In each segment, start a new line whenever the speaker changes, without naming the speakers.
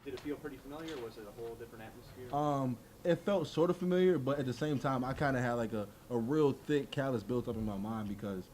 Did it feel pretty familiar, or was it a whole different atmosphere?
It felt sort of familiar, but at the same time, I kind of had like a real thick callus built up in my mind because,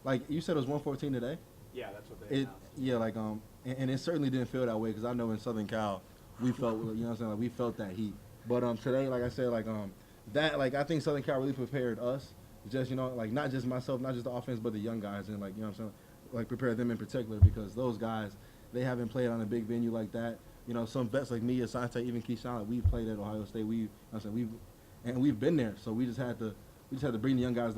like you said, it was 114 today.
Yeah, that's what they
It
announced.
yeah, like and it certainly didn't feel that way because I know in Southern Cal, we felt you know what I'm saying, like we felt that heat. But today, like I said, that like I think Southern Cal really prepared us, just like not just myself, not just the offense, but the young guys and like you know what I'm saying, like prepare them in particular because those guys they haven't played on a big venue like that. Some vets like me, Asante, even Keyshawn, like we've played at Ohio State. We've been there, so we just had to bring the young guys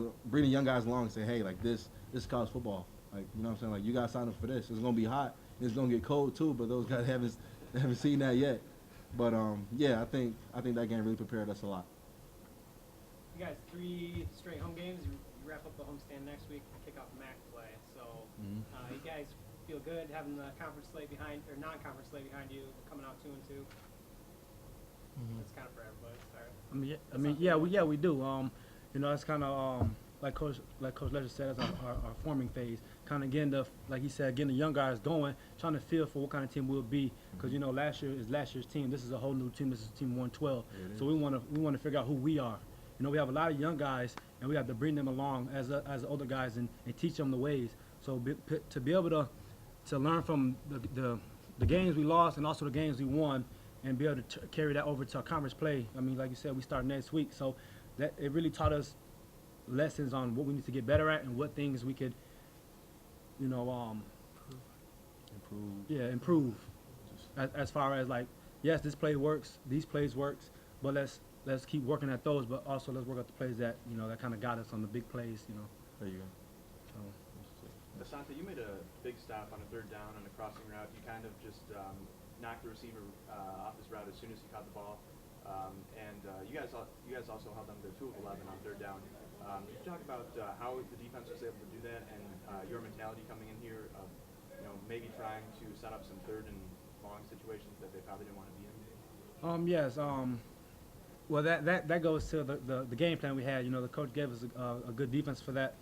along and say, hey, like this is college football. Like you know what I'm saying, like you guys signed up for this. It's gonna be hot. It's gonna get cold too, but those guys haven't seen that yet. But yeah, I think that game really prepared us a lot.
You guys, 3 straight home games. You wrap up the homestand next week and kick off MAC play. So you guys feel good having the conference slate behind or non-conference slate behind you, coming out 2-2. That's kind of for everybody. Sorry.
We do. It's kind of like Coach Ledger said, that's our forming phase. Kind of like he said, getting the young guys going, trying to feel for what kind of team we'll be. Because last year is last year's team. This is a whole new team. This is team 112. So we want to figure out who we are. We have a lot of young guys, and we have to bring them along as older guys and teach them the ways. So to be able to learn from the games we lost and also the games we won, and be able to carry that over to our conference play. I mean, like you said, we start next week, so that it really taught us lessons on what we need to get better at and what things we could, improve. As far as like, yes, this play works, these plays works, but let's keep working at those, but also let's work at the plays that that kind of got us on the big plays.
There you go.
So.
Asante, you made a big stop on a third down on a crossing route. You kind of just knocked the receiver off his route as soon as he caught the ball. You guys also held them to 2 of 11 on third down. Can you talk about how the defense was able to do that and your mentality coming in here of maybe trying to set up some third and long situations that they probably didn't want to be in?
Yes. Well, that goes to the game plan we had. The coach gave us a good defense for that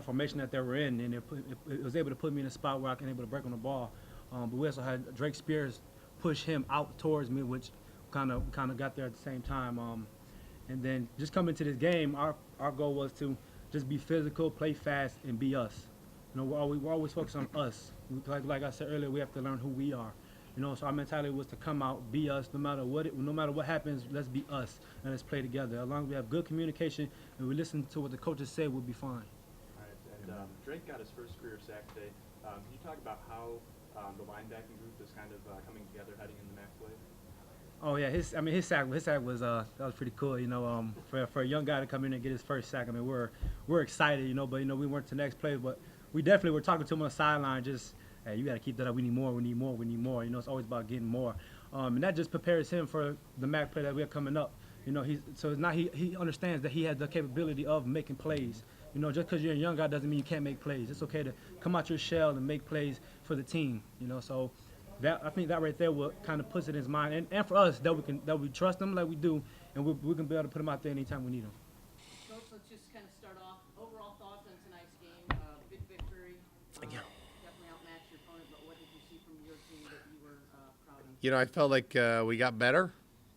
formation that they were in, and it was able to put me in a spot where I can able to break on the ball. But we also had Drake Spears push him out towards me, which kind of got there at the same time. And then just coming to this game, our goal was to just be physical, play fast, and be us. We're always focused on us. Like I said earlier, we have to learn who we are. So our mentality was to come out, be us, no matter what happens, let's be us and let's play together. As long as we have good communication and we listen to what the coaches say, we'll be fine.
All right, and Drake got his first career sack today. Can you talk about how the linebacking group is kind of coming together heading into MAC play?
Oh yeah, his sack was that was pretty cool. For a young guy to come in and get his first sack, I mean we're excited, but we weren't to the next play, but we definitely were talking to him on the sideline. Just hey, you got to keep that up. We need more. It's always about getting more, and that just prepares him for the MAC play that we have coming up. He understands that he has the capability of making plays. Just because you're a young guy doesn't mean you can't make plays. It's okay to come out your shell and make plays for the team. So I think that right there will kind of puts it in his mind, and for us that we trust him like we do, and we can be able to put him out there anytime we need him.
Coach, let's just kind of start off. Overall thoughts on tonight's game. Big victory. Definitely outmatched your opponent, but what did you see from your team that you were proud of?
I felt like we got better.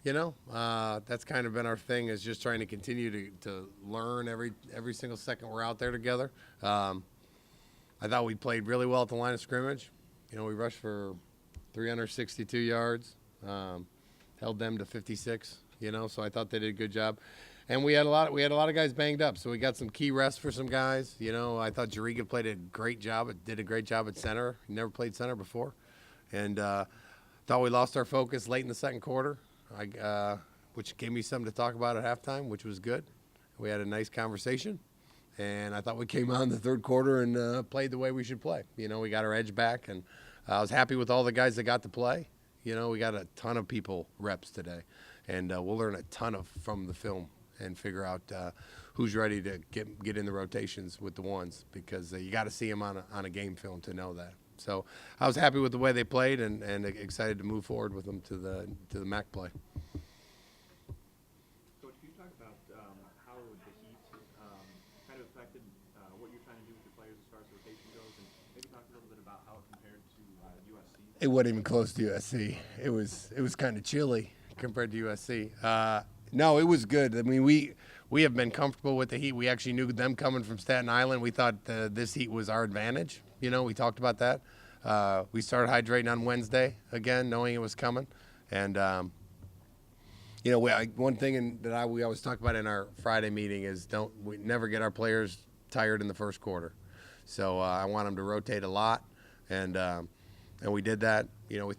That's kind of been our thing, is just trying to continue to learn every single second we're out there together. I thought we played really well at the line of scrimmage. We rushed for 362 yards, held them to 56. So I thought they did a good job. And we had a lot of guys banged up, so we got some key rests for some guys. I thought Jariga did a great job at center. He never played center before, and thought we lost our focus late in the second quarter. Which gave me something to talk about at halftime, which was good. We had a nice conversation, and I thought we came out in the third quarter and played the way we should play. We got our edge back, and I was happy with all the guys that got to play. We got a ton of people reps today, and we'll learn a ton from the film and figure out who's ready to get in the rotations with the ones, because you got to see them on a game film to know that. So I was happy with the way they played and excited to move forward with them to the MAC play.
Coach, can you talk about how the heat kind of affected what you're trying to do with your players as far as rotation goes, and maybe talk a little bit about how it compared to USC?
It wasn't even close to USC. It was kind of chilly compared to USC. No, it was good. I mean, we have been comfortable with the heat. We actually knew them coming from Staten Island. We thought this heat was our advantage. You know, we talked about that. We started hydrating on Wednesday again, knowing it was coming. And, you know, one thing that we always talk about in our Friday meeting is we never get our players tired in the first quarter. So I want them to rotate a lot. And we did that. You know, we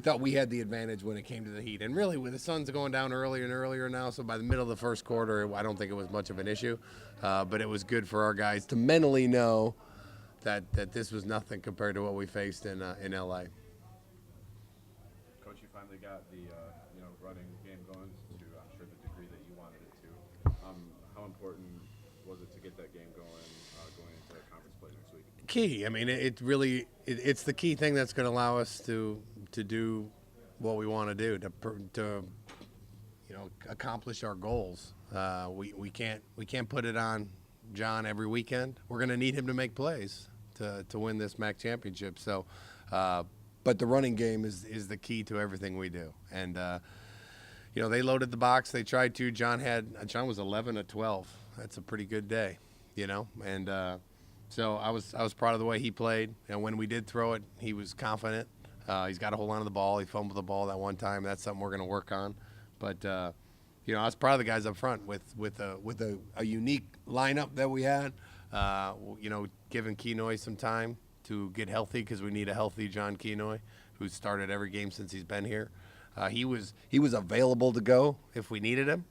thought we had the advantage when it came to the heat. And really, with the sun's going down earlier and earlier now, so by the middle of the first quarter, I don't think it was much of an issue. But it was good for our guys to mentally know that this was nothing compared to what we faced in LA.
Coach, you finally got the running game going to, I'm sure, the degree that you wanted it to. How important was it to get that game going into conference play next week?
Key. I mean, it's the key thing that's going to allow us to do what we want to do to accomplish our goals. We can't put it on John every weekend. We're going to need him to make plays to win this MAC championship. So, but the running game is the key to everything we do. And they loaded the box. They tried to. John was 11 of 12. That's a pretty good day, and. So I was proud of the way he played, and when we did throw it, he was confident. He's got to hold on to the ball. He fumbled the ball that one time. That's something we're going to work on. But I was proud of the guys up front with a unique lineup that we had. Giving Kenoy some time to get healthy because we need a healthy John Kenoy, who's started every game since he's been here. He was available to go if we needed him.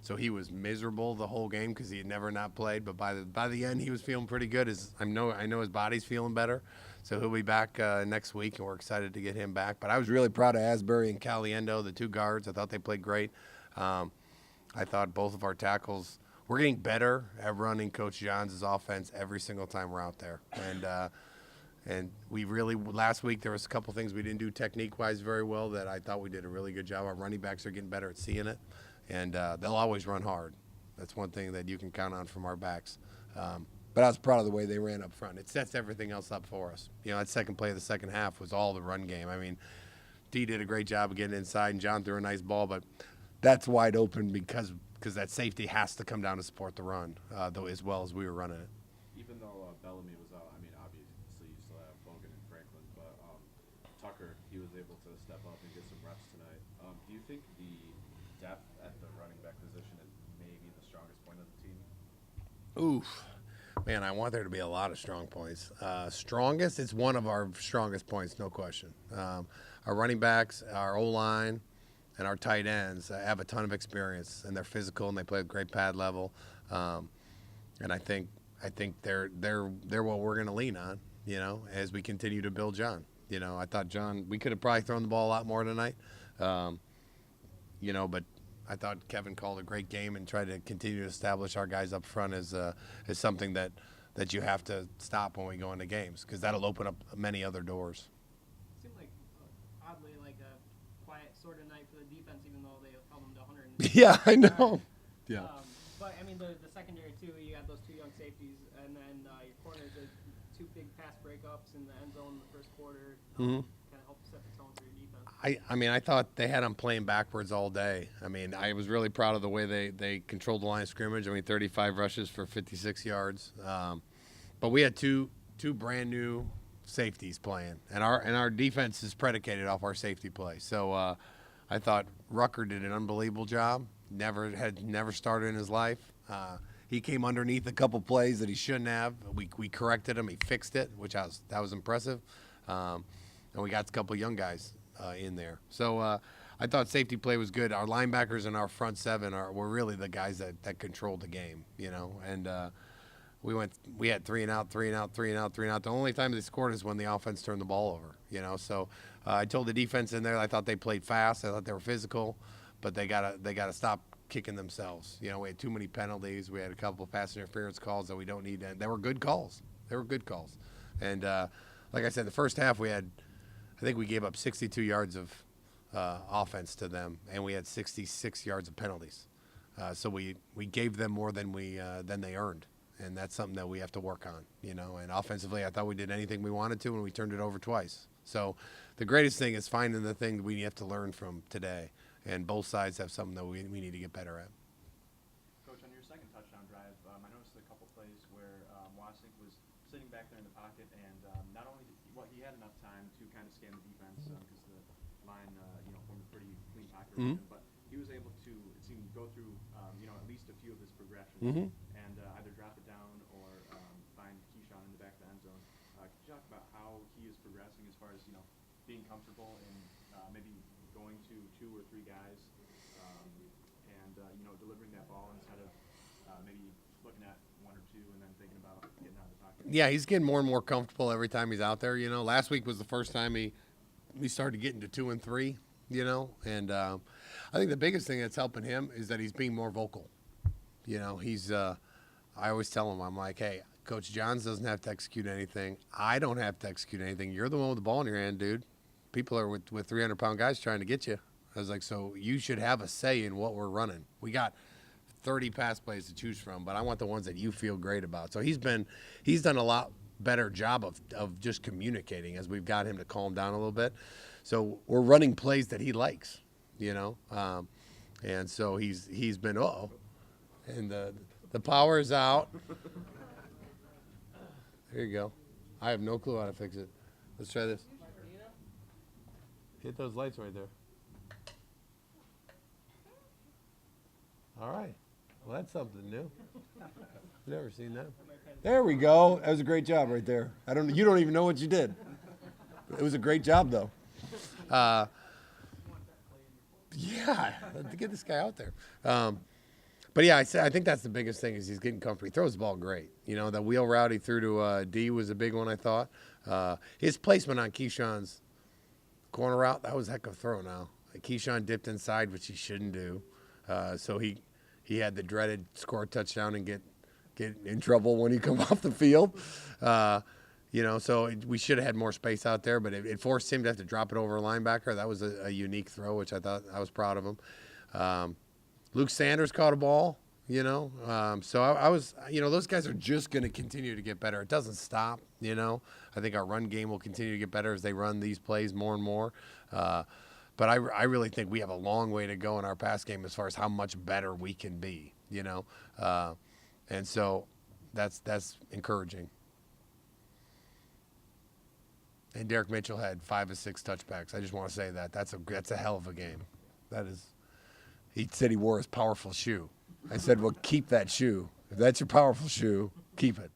So he was miserable the whole game because he had never not played. But by the end, he was feeling pretty good. I know his body's feeling better. So he'll be back next week, and we're excited to get him back. But I was really proud of Asbury and Caliendo, the two guards. I thought they played great. I thought both of our tackles, we're getting better at running Coach Johns' offense every single time we're out there. And we really, last week, there was a couple things we didn't do technique-wise very well that I thought we did a really good job. Our running backs are getting better at seeing it. And they'll always run hard. That's one thing that you can count on from our backs. But I was proud of the way they ran up front. It sets everything else up for us. That second play of the second half was all the run game. I mean, D did a great job of getting inside, and John threw a nice ball. But that's wide open because that safety has to come down to support the run, though, as well as we were running it.
Even though Bellamy was out, I mean, obviously you still have Bogan and Franklin, but Tucker, he was able to step up and get some reps tonight. Do you think the depth at the running back position is maybe the strongest point of the team?
Oof. Man, I want there to be a lot of strong points. Strongest, it's one of our strongest points, no question. Our running backs, our O-line, and our tight ends have a ton of experience, and they're physical, and they play at great pad level. And I think they're what we're going to lean on, as we continue to build John. I thought John, we could have probably thrown the ball a lot more tonight. But I thought Kevin called a great game and tried to continue to establish our guys up front as something that you have to stop when we go into games, because that'll open up many other doors.
It seemed like, oddly, like a quiet sort of night for the defense, even though they held them to 100.
Yeah, I know. Yeah.
But, I mean, the secondary, too, you got those two young safeties, and then your corners did two big pass breakups in the end zone in the first quarter. Kind of helped set the tone for your defense.
I thought they had them playing backwards all day. I mean, I was really proud of the way they controlled the line of scrimmage. I mean, 35 rushes for 56 yards. But we had two brand new safeties playing, and our defense is predicated off our safety play. So I thought Rucker did an unbelievable job. Never started in his life. He came underneath a couple plays that he shouldn't have. We corrected him. He fixed it, that was impressive. And we got a couple young guys in there. So I thought safety play was good. Our linebackers and our front seven were really the guys that controlled the game, And we had 3 and out. The only time they scored is when the offense turned the ball over, So I told the defense in there I thought they played fast. I thought they were physical, but they gotta stop kicking themselves. We had too many penalties. We had a couple of pass interference calls that we don't need. And they were good calls. And like I said, the first half I think we gave up 62 yards of offense to them, and we had 66 yards of penalties. So we gave them more than they earned, and that's something that we have to work on. And offensively, I thought we did anything we wanted to, and we turned it over twice. So the greatest thing is finding the thing we have to learn from today, and both sides have something that we need to get better at.
Coach, on your second touchdown drive, I noticed a couple plays where Wasik was sitting back there in the pocket, and not only he had enough time to kind of scan the defense because the line, formed a pretty clean pocket around him, but he was able to, it seemed, go through, at least a few of his progressions and either drop it down or find Keyshawn in the back of the end zone. Could you talk about how he is progressing as far as being comfortable in maybe going to 2 or 3 guys and delivering that ball instead of maybe looking at 1 or 2 and then thinking about getting out of the pocket?
Yeah, he's getting more and more comfortable every time he's out there. Last week was the first time he started getting to 2 and 3. And I think the biggest thing that's helping him is that he's being more vocal. He's I always tell him, I'm like, hey, Coach Johns doesn't have to execute anything. I don't have to execute anything. You're the one with the ball in your hand, dude. People are with 300-pound guys trying to get you. I was like, so you should have a say in what we're running. We got 30 pass plays to choose from, but I want the ones that you feel great about. So he's done a lot better job of just communicating as we've got him to calm down a little bit. So we're running plays that he likes, and so he's been and the power is out. There you go. I have no clue how to fix it. Let's try this. Hit those lights right there. All right. Well, that's something new. Never seen that.
There we go. That was a great job right there. You don't even know what you did. It was a great job though.
Yeah, to get this guy out there. But yeah, I think that's the biggest thing is he's getting comfortable. He throws the ball great. That wheel route he threw to D was a big one, I thought. His placement on Keyshawn's corner route, that was a heck of a throw now. Keyshawn dipped inside, which he shouldn't do. So he had the dreaded score a touchdown and get in trouble when he come off the field. So we should have had more space out there, but it forced him to have to drop it over a linebacker. That was a unique throw, which I thought I was proud of him. Luke Sanders caught a ball, So I was, those guys are just going to continue to get better. It doesn't stop, I think our run game will continue to get better as they run these plays more and more. But I really think we have a long way to go in our pass game as far as how much better we can be, And so that's encouraging. And Derek Mitchell had 5 of 6 touchbacks. I just want to say that. That's a hell of a game. That is. He said he wore his powerful shoe. I said, well, keep that shoe. If that's your powerful shoe, keep it.